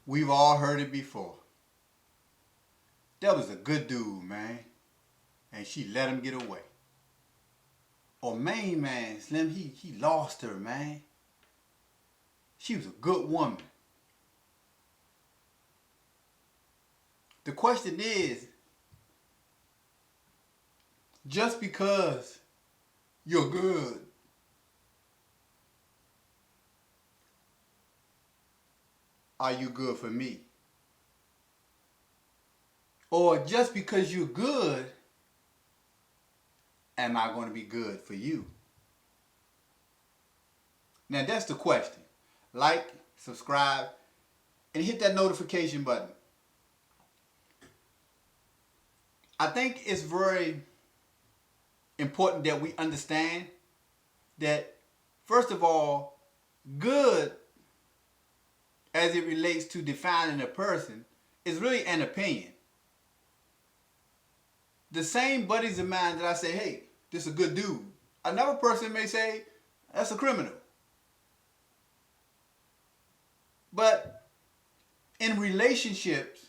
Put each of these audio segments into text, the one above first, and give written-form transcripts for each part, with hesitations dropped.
We've all heard it before. That was a good dude, man. And she let him get away. Or main man, Slim, he lost her, man. She was a good woman. The question is, just because you're good, are you good for me? Or just because you're good, am I going to be good for you? Now that's the question. Like, subscribe, and hit that notification button. I think it's very important that we understand that, first of all, good, as it relates to defining a person, is really an opinion. The same buddies of mine that I say, hey, this is a good dude, another person may say, that's a criminal. But in relationships,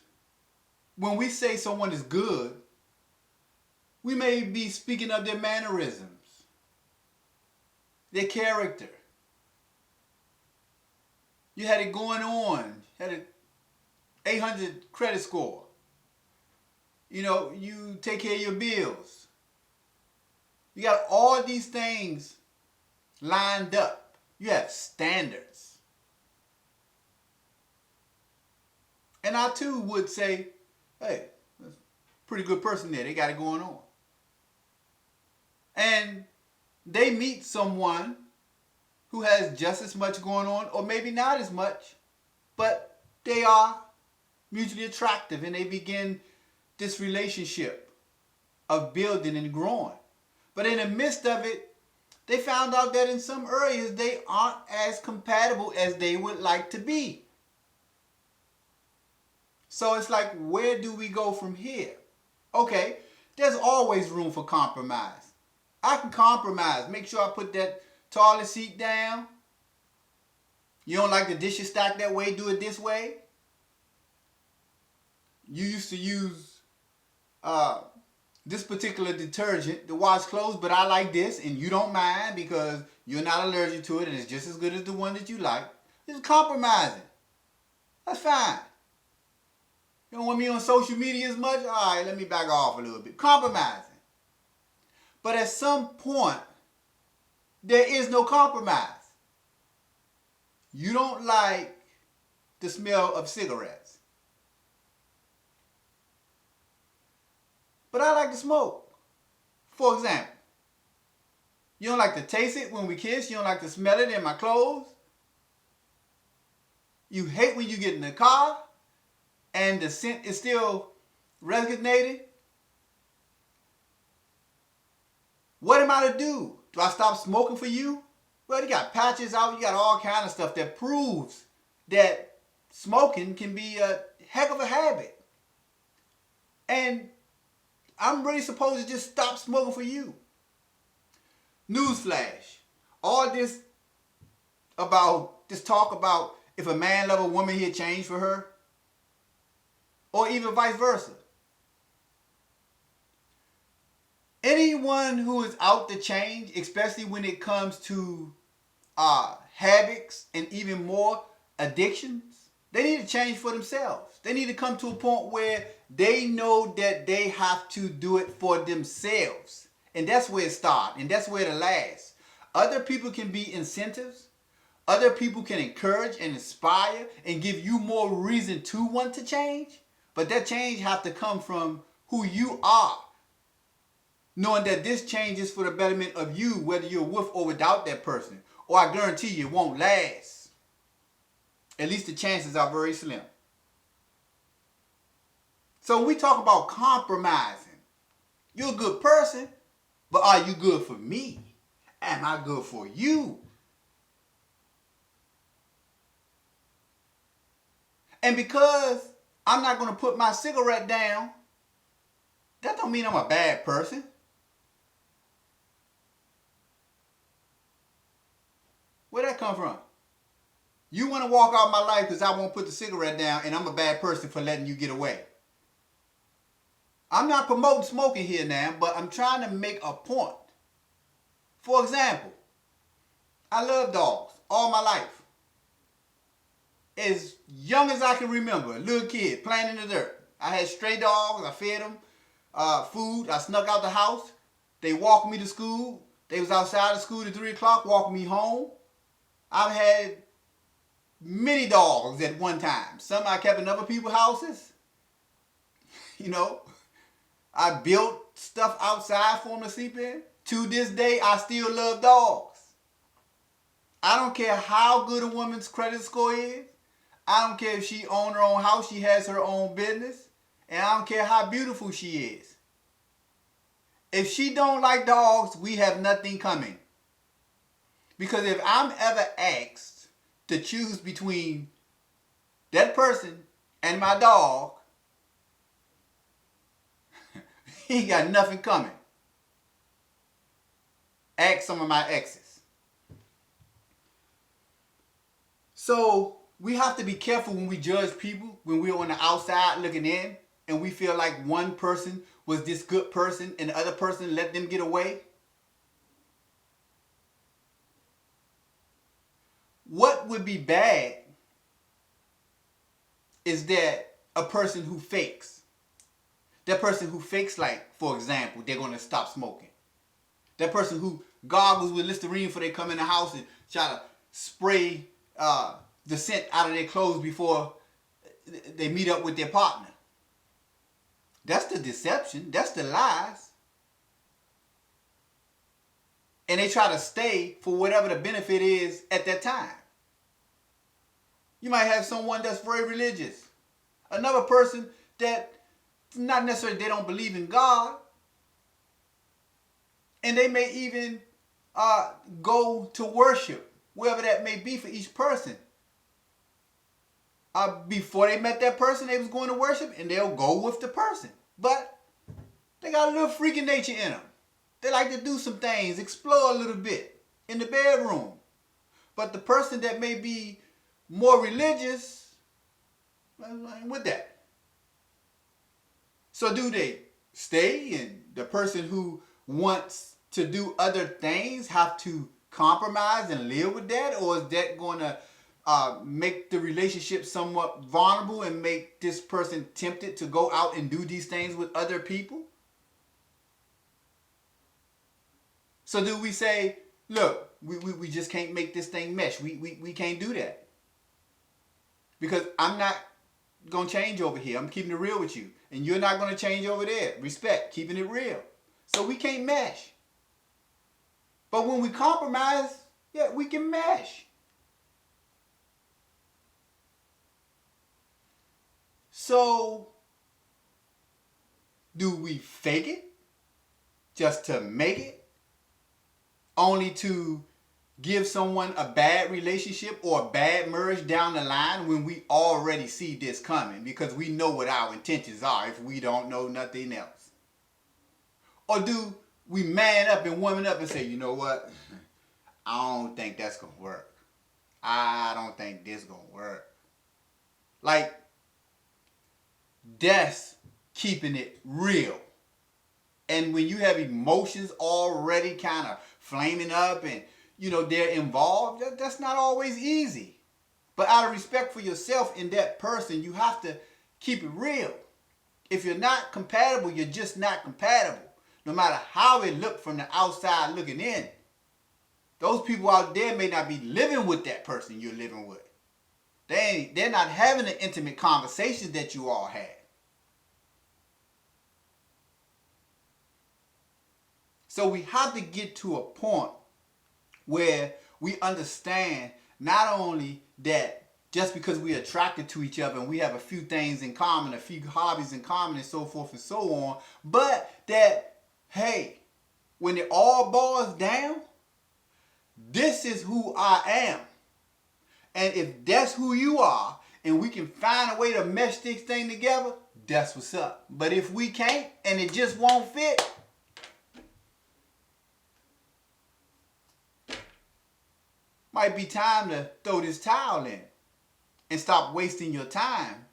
when we say someone is good, we may be speaking of their mannerisms, their character. You had it going on, had an 800 credit score. You know, you take care of your bills. You got all these things lined up. You have standards. And I too would say, hey, that's a pretty good person there. They got it going on. And they meet someone who has just as much going on, or maybe not as much, but they are mutually attractive and they begin this relationship of building and growing. But in the midst of it, they found out that in some areas they aren't as compatible as they would like to be. So it's like, where do we go from here? Okay, there's always room for compromise. I can compromise. Make sure I put that toilet seat down. You don't like the dishes stacked that way? Do it this way. You used to use this particular detergent to wash clothes, but I like this, and you don't mind because you're not allergic to it, and it's just as good as the one that you like. It's compromising. That's fine. You don't want me on social media as much? All right, let me back off a little bit. Compromising. But at some point, there is no compromise. You don't like the smell of cigarettes. But I like to smoke. For example, you don't like to taste it when we kiss. You don't like to smell it in my clothes. You hate when you get in the car and the scent is still resonating. What am I to do? Do I stop smoking for you? Well, you got patches out. You got all kind of stuff that proves that smoking can be a heck of a habit. And I'm really supposed to just stop smoking for you. Newsflash. All this talk about if a man love a woman, he'll change for her. Or even vice versa. Anyone who is out to change, especially when it comes to habits and even more addictions, they need to change for themselves. They need to come to a point where they know that they have to do it for themselves. And that's where it starts. And that's where it lasts. Other people can be incentives. Other people can encourage and inspire and give you more reason to want to change. But that change has to come from who you are. Knowing that this change is for the betterment of you, whether you're with or without that person. Or I guarantee you it won't last. At least the chances are very slim. So when we talk about compromising, you're a good person, but are you good for me? Am I good for you? And because I'm not going to put my cigarette down, that don't mean I'm a bad person. Where'd that come from? You want to walk out my life because I won't put the cigarette down and I'm a bad person for letting you get away. I'm not promoting smoking here now, but I'm trying to make a point. For example, I love dogs all my life. As young as I can remember, a little kid playing in the dirt. I had stray dogs. I fed them food. I snuck out the house. They walked me to school. They was outside of school at 3 o'clock, walking me home. I've had many dogs at one time. Some I kept in other people's houses. You know, I built stuff outside for them to sleep in. To this day, I still love dogs. I don't care how good a woman's credit score is. I don't care if she owns her own house, she has her own business. And I don't care how beautiful she is. If she don't like dogs, we have nothing coming. Because if I'm ever asked to choose between that person and my dog, he ain't got nothing coming. Ask some of my exes. So we have to be careful when we judge people, when we're on the outside looking in, and we feel like one person was this good person and the other person let them get away. What would be bad is that a person who fakes. That person who fakes, like, for example, they're going to stop smoking. That person who goggles with Listerine before they come in the house and try to spray the scent out of their clothes before they meet up with their partner. That's the deception. That's the lies. And they try to stay for whatever the benefit is at that time. You might have someone that's very religious. Another person that not necessarily they don't believe in God. And they may even go to worship, wherever that may be for each person. Before they met that person, they was going to worship, and they'll go with the person. But they got a little freaking nature in them. They like to do some things, explore a little bit in the bedroom. But the person that may be more religious, with that. So do they stay, and the person who wants to do other things have to compromise and live with that? Or is that going to make the relationship somewhat vulnerable and make this person tempted to go out and do these things with other people? So do we say, look, we just can't make this thing mesh. We can't do that. Because I'm not going to change over here. I'm keeping it real with you. And you're not going to change over there. Respect, keeping it real. So we can't mesh. But when we compromise, yeah, we can mesh. So, do we fake it just to make it? Only to give someone a bad relationship or a bad marriage down the line when we already see this coming because we know what our intentions are if we don't know nothing else? Or do we man up and woman up and say, you know what? I don't think that's going to work. I don't think this going to work. Like, that's keeping it real. And when you have emotions already kind of flaming up and, you know, they're involved, that's not always easy. But out of respect for yourself and that person, you have to keep it real. If you're not compatible, you're just not compatible. No matter how it looked from the outside looking in. Those people out there may not be living with that person you're living with. They're not having the intimate conversations that you all had. So we have to get to a point where we understand not only that just because we're attracted to each other and we have a few things in common, a few hobbies in common and so forth and so on, but that, hey, when it all boils down, this is who I am. And if that's who you are and we can find a way to mesh this thing together, that's what's up. But if we can't and it just won't fit, might be time to throw this towel in. and stop wasting your time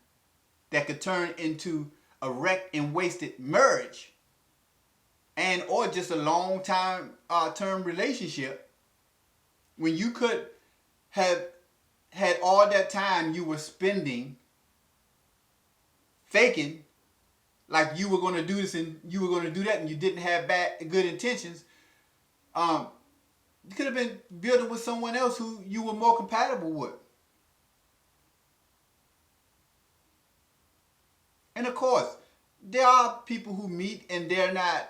that could turn into a wrecked and wasted marriage and or just a long time term relationship when you could have had all that time you were spending faking like you were going to do this and you were going to do that and you didn't have good intentions. You could have been building with someone else who you were more compatible with. And of course, there are people who meet and they're not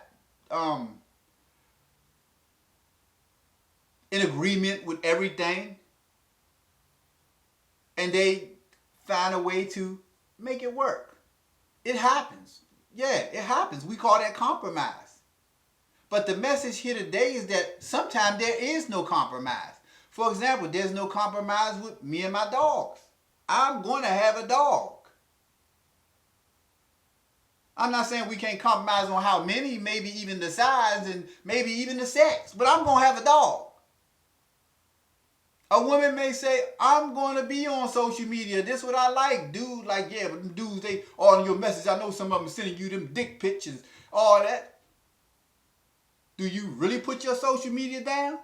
in agreement with everything. And they find a way to make it work. It happens. Yeah, it happens. We call that compromise. But the message here today is that sometimes there is no compromise. For example, there's no compromise with me and my dogs. I'm going to have a dog. I'm not saying we can't compromise on how many, maybe even the size and maybe even the sex, but I'm going to have a dog. A woman may say, I'm going to be on social media. This is what I like. Dude, like, yeah, but them dudes, they all in your message. I know some of them sending you them dick pictures, all that. Do you really put your social media down?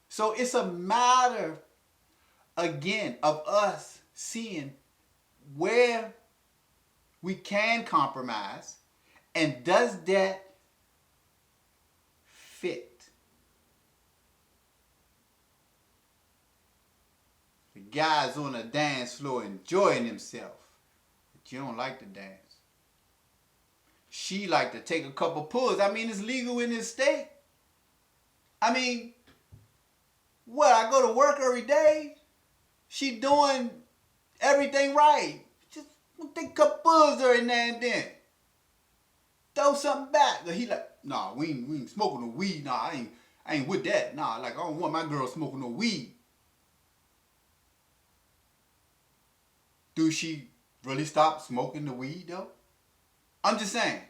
So it's a matter, again, of us seeing where we can compromise and does that fit? The guy's on a dance floor enjoying himself, but you don't like to dance. She like to take a couple pulls. I mean, it's legal in this state. I mean, what, I go to work every day? She doing everything right. Just take a couple pulls every now and then. Throw something back. But he like, nah, we ain't smoking no weed. Nah, I ain't with that. Nah, like, I don't want my girl smoking no weed. Do she really stop smoking the weed though? I'm just saying.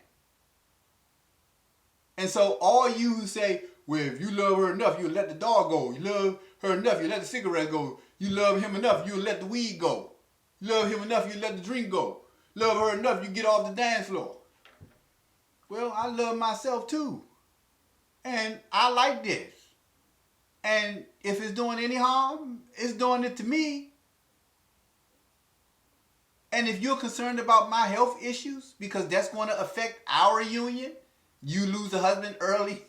And so all you who say, well, if you love her enough, you'll let the dog go. You love her enough, you let the cigarette go. You love him enough, you'll let the weed go. You love him enough, you let the drink go. Love her enough, you get off the dance floor. Well, I love myself too. And I like this. And if it's doing any harm, it's doing it to me. And if you're concerned about my health issues, because that's going to affect our union, you lose a husband early,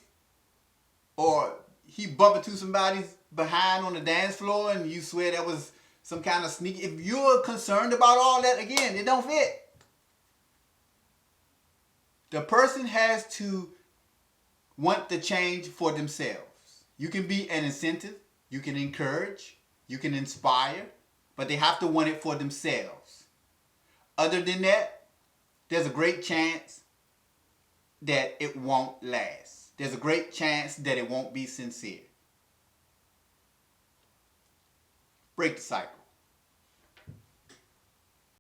or he bump into somebody's behind on the dance floor and you swear that was some kind of sneak. If you're concerned about all that, again, it don't fit. The person has to want the change for themselves. You can be an incentive, you can encourage, you can inspire, but they have to want it for themselves. Other than that, there's a great chance that it won't last. There's a great chance that it won't be sincere. Break the cycle.